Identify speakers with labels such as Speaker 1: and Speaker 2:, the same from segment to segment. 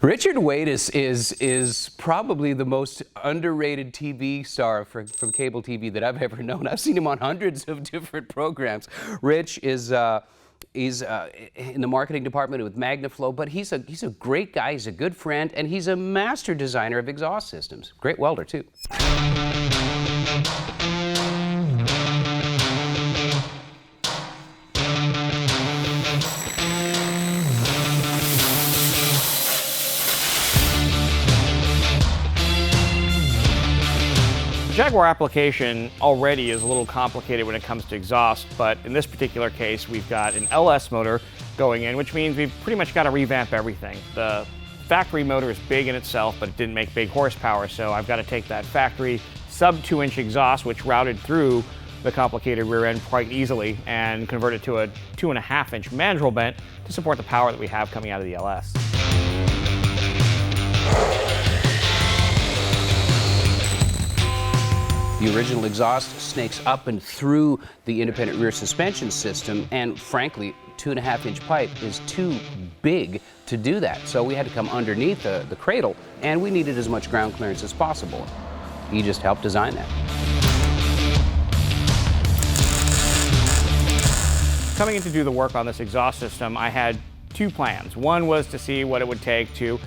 Speaker 1: Richard Waitus is probably the most underrated TV star from cable TV that I've ever known. I've seen him on hundreds of different programs. Rich is he's in the marketing department with Magnaflow, but he's a great guy. He's a good friend, and he's a master designer of exhaust systems. Great welder too.
Speaker 2: The Jaguar application already is a little complicated when it comes to exhaust, but in this particular case, we've got an LS motor going in, which means we've pretty much got to revamp everything. The factory motor is big in itself, but it didn't make big horsepower, so I've got to take that factory sub 2-inch exhaust, which routed through the complicated rear end quite easily, and convert it to a 2.5-inch mandrel bent to support the power that we have coming out of the LS.
Speaker 1: The original exhaust snakes up and through the independent rear suspension system, and frankly, 2.5-inch pipe is too big to do that. So we had to come underneath the cradle, and we needed as much ground clearance as possible. He just helped design that.
Speaker 2: Coming in to do the work on this exhaust system, I had two plans. One was to see what it would take to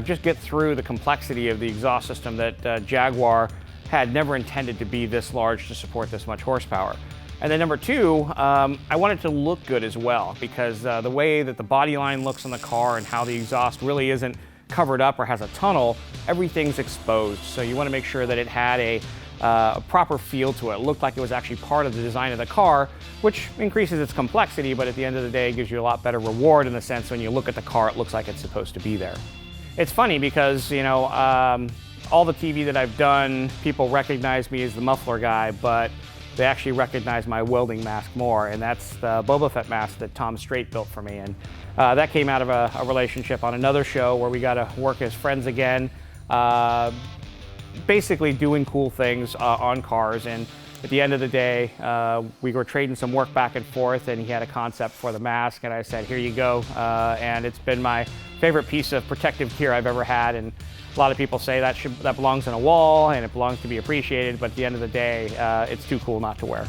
Speaker 2: just get through the complexity of the exhaust system that Jaguar had never intended to be this large to support this much horsepower. And then number two, I wanted to look good as well, because the way that the body line looks on the car and how the exhaust really isn't covered up or has a tunnel, everything's exposed. So you want to make sure that it had a proper feel to it. It looked like it was actually part of the design of the car, which increases its complexity, but at the end of the day, gives you a lot better reward in the sense when you look at the car, it looks like it's supposed to be there. It's funny because, you know, all the TV that I've done, people recognize me as the muffler guy, but they actually recognize my welding mask more, and that's the Boba Fett mask that Tom Strait built for me. And that came out of a relationship on another show where we got to work as friends again, basically doing cool things on cars. And at the end of the day, we were trading some work back and forth, and he had a concept for the mask, and I said, here you go. And it's been my favorite piece of protective gear I've ever had. And a lot of people say that belongs on a wall and it belongs to be appreciated, but at the end of the day, it's too cool not to wear.